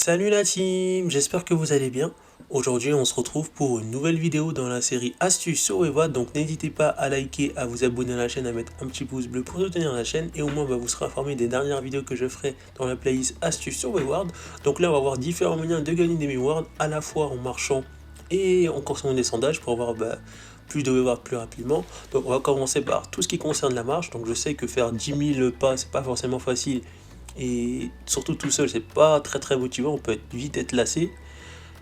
Salut la team, j'espère que vous allez bien. Aujourd'hui on se retrouve pour une nouvelle vidéo dans la série Astuces sur Webward, donc n'hésitez pas à liker, à vous abonner à la chaîne, à mettre un petit pouce bleu pour soutenir la chaîne et au moins vous serez informé des dernières vidéos que je ferai dans la playlist Astuces sur Webward. Donc là on va voir différents moyens de gagner des Webwards à la fois en marchant et en consommant des sondages pour avoir plus de Webwards plus rapidement. Donc on va commencer par tout ce qui concerne la marche. Donc je sais que faire 10 000 pas c'est pas forcément facile. Et surtout tout seul, c'est pas très motivant, on peut vite être lassé.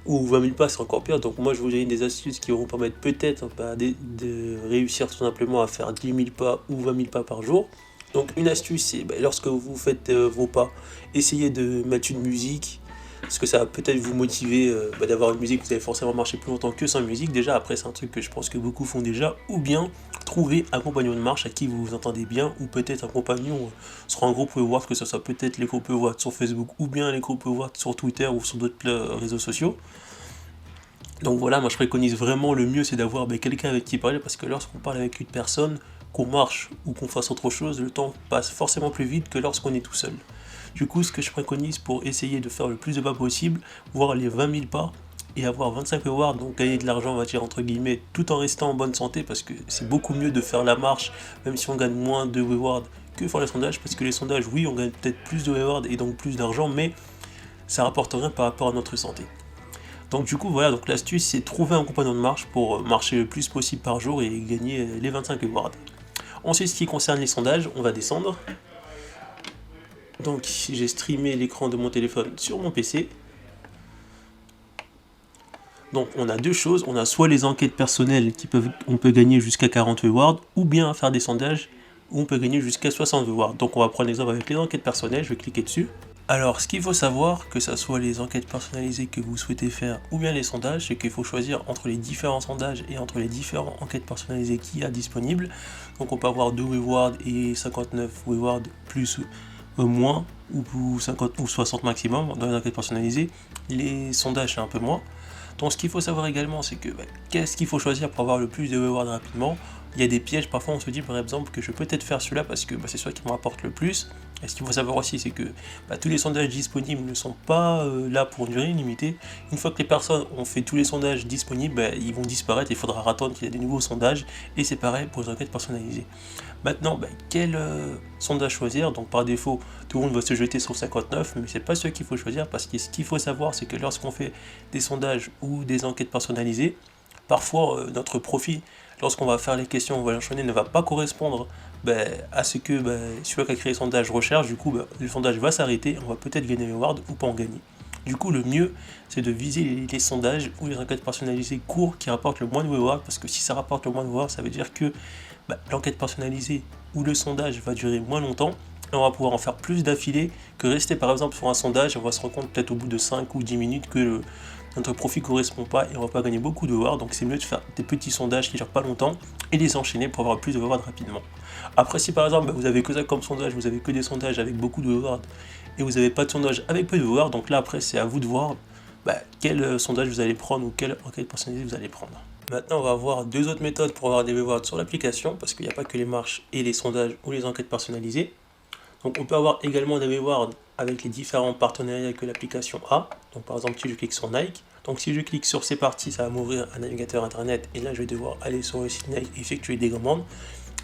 Ou 20 000 pas, c'est encore pire. Donc moi, je vous donne des astuces qui vont vous permettre peut-être de réussir tout simplement à faire 10 000 pas ou 20 000 pas par jour. Donc une astuce, c'est lorsque vous faites vos pas, essayez de mettre une musique, parce que ça va peut-être vous motiver d'avoir une musique, vous allez forcément marcher plus longtemps que sans musique. Déjà, après, c'est un truc que je pense que beaucoup font déjà. Ou bien, trouver un compagnon de marche à qui vous vous entendez bien, ou peut-être un compagnon sur un groupe Webward, que ce soit peut-être les groupes Webward sur Facebook, ou bien les groupes Webward sur Twitter ou sur d'autres réseaux sociaux. Donc voilà, moi je préconise vraiment le mieux, c'est d'avoir quelqu'un avec qui parler, parce que lorsqu'on parle avec une personne, qu'on marche ou qu'on fasse autre chose, le temps passe forcément plus vite que lorsqu'on est tout seul. Du coup, ce que je préconise pour essayer de faire le plus de pas possible, voire les 20 000 pas, et avoir 25 rewards, donc gagner de l'argent, on va dire entre guillemets, tout en restant en bonne santé, parce que c'est beaucoup mieux de faire la marche, même si on gagne moins de rewards, que faire les sondages, parce que les sondages, oui, on gagne peut-être plus de rewards et donc plus d'argent, mais ça rapporte rien par rapport à notre santé. Donc du coup voilà, donc l'astuce c'est trouver un compagnon de marche pour marcher le plus possible par jour et gagner les 25 rewards. Ensuite, ce qui concerne les sondages, on va descendre. Donc j'ai streamé l'écran de mon téléphone sur mon PC. Donc on a deux choses, on a soit les enquêtes personnelles on peut gagner jusqu'à 40 rewards, ou bien faire des sondages où on peut gagner jusqu'à 60 rewards. Donc on va prendre l'exemple avec les enquêtes personnelles, je vais cliquer dessus. Alors, ce qu'il faut savoir, que ce soit les enquêtes personnalisées que vous souhaitez faire ou bien les sondages, c'est qu'il faut choisir entre les différents sondages et entre les différentes enquêtes personnalisées qu'il y a disponibles. Donc, on peut avoir 2 rewards et 59 rewards plus moins, ou 50 ou 60 maximum dans les enquêtes personnalisées. Les sondages, c'est un peu moins. Donc, ce qu'il faut savoir également, c'est que qu'est-ce qu'il faut choisir pour avoir le plus de rewards rapidement. Il y a des pièges, parfois on se dit par exemple que je peux peut-être faire celui-là parce que c'est celui qui me rapporte le plus. Et ce qu'il faut savoir aussi, c'est que tous les sondages disponibles ne sont pas là pour une durée illimitée. Une fois que les personnes ont fait tous les sondages disponibles, ils vont disparaître et il faudra attendre qu'il y ait des nouveaux sondages. Et c'est pareil pour les enquêtes personnalisées. Maintenant, quel sondage choisir? Donc par défaut, tout le monde va se jeter sur 59, mais c'est pas ce qu'il faut choisir parce que ce qu'il faut savoir, c'est que lorsqu'on fait des sondages ou des enquêtes personnalisées, parfois notre profil, lorsqu'on va faire les questions, on va l'enchaîner, ne va pas correspondre à ce que celui qui a créé le sondage recherche. Du coup, le sondage va s'arrêter, on va peut-être gagner les rewards ou pas en gagner. Du coup, le mieux, c'est de viser les sondages ou les enquêtes personnalisées courts qui rapportent le moins de rewards, parce que si ça rapporte le moins de rewards, ça veut dire que l'enquête personnalisée ou le sondage va durer moins longtemps, et on va pouvoir en faire plus d'affilée que rester par exemple sur un sondage, et on va se rendre compte peut-être au bout de 5 ou 10 minutes que notre profil ne correspond pas et on va pas gagner beaucoup de rewards. Donc c'est mieux de faire des petits sondages qui durent pas longtemps et les enchaîner pour avoir plus de rewards rapidement. Après, si par exemple vous avez que ça comme sondage, vous avez que des sondages avec beaucoup de rewards et vous n'avez pas de sondage avec peu de rewards, donc là après c'est à vous de voir quel sondage vous allez prendre ou quelle enquête personnalisée vous allez prendre. Maintenant, on va voir deux autres méthodes pour avoir des rewards sur l'application, parce qu'il n'y a pas que les marches et les sondages ou les enquêtes personnalisées. Donc on peut avoir également des rewards avec les différents partenariats que l'application a. Donc par exemple, si je clique sur Nike, donc si je clique sur c'est parti, ça va m'ouvrir un navigateur internet et là je vais devoir aller sur le site Nike et effectuer des commandes.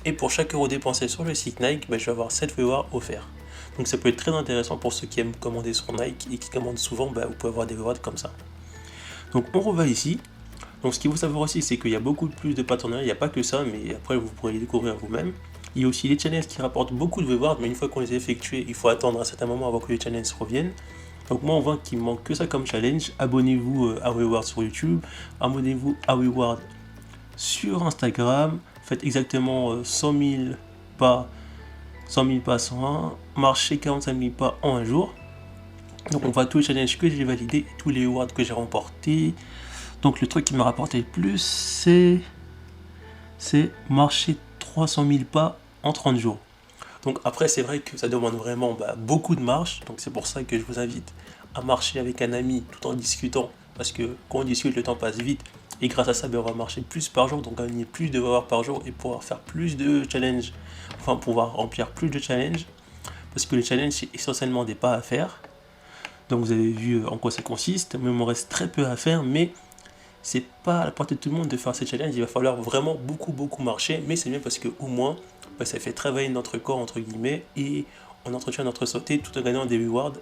Et pour chaque euro dépensé sur le site Nike, je vais avoir 7 rewards offerts. Donc ça peut être très intéressant pour ceux qui aiment commander sur Nike et qui commandent souvent, vous pouvez avoir des rewards comme ça. Donc on revient ici. Donc ce qu'il faut savoir aussi, c'est qu'il y a beaucoup plus de partenariats, il n'y a pas que ça, mais après vous pourrez les découvrir vous-même. Il y a aussi les challenges qui rapportent beaucoup de rewards, mais une fois qu'on les a effectués, il faut attendre un certain moment avant que les challenges reviennent. Donc moi on voit qu'il ne manque que ça comme challenge. Abonnez-vous à Reward sur YouTube, abonnez-vous à Reward sur Instagram, faites exactement 100 000 pas, 101, marchez 45 000 pas en un jour. Donc on voit tous les challenges que j'ai validés, tous les rewards que j'ai remportés. Donc le truc qui me rapporte le plus, c'est marcher 300 000 pas en 30 jours. Donc après, c'est vrai que ça demande vraiment beaucoup de marche. Donc c'est pour ça que je vous invite à marcher avec un ami tout en discutant. Parce que quand on discute, le temps passe vite. Et grâce à ça, on va marcher plus par jour, donc gagner plus de rewards par jour et pouvoir faire plus de challenges. Pouvoir remplir plus de challenges. Parce que les challenges, c'est essentiellement des pas à faire. Donc vous avez vu en quoi ça consiste. Mais il me reste très peu à faire, mais c'est pas à la portée de tout le monde de faire ces challenges. Il va falloir vraiment beaucoup marcher, mais c'est bien parce que au moins ça fait travailler notre corps entre guillemets et on entretient notre santé tout en gagnant des rewards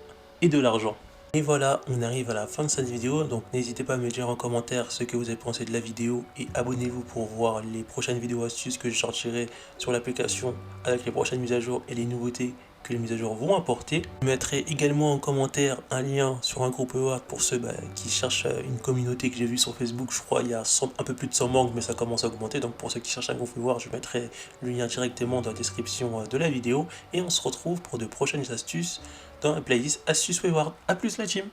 et de l'argent. Et voilà, on arrive à la fin de cette vidéo, donc n'hésitez pas à me dire en commentaire ce que vous avez pensé de la vidéo et abonnez-vous pour voir les prochaines vidéos astuces que je sortirai sur l'application avec les prochaines mises à jour et les nouveautés que les mises à jour vont apporter. Je mettrai également en commentaire un lien sur un groupe Reward pour ceux qui cherchent une communauté que j'ai vue sur Facebook. Je crois il y a un peu plus de 100 membres, mais ça commence à augmenter. Donc pour ceux qui cherchent un groupe Reward, je mettrai le lien directement dans la description de la vidéo. Et on se retrouve pour de prochaines astuces dans la playlist Astuces Reward. A plus la team!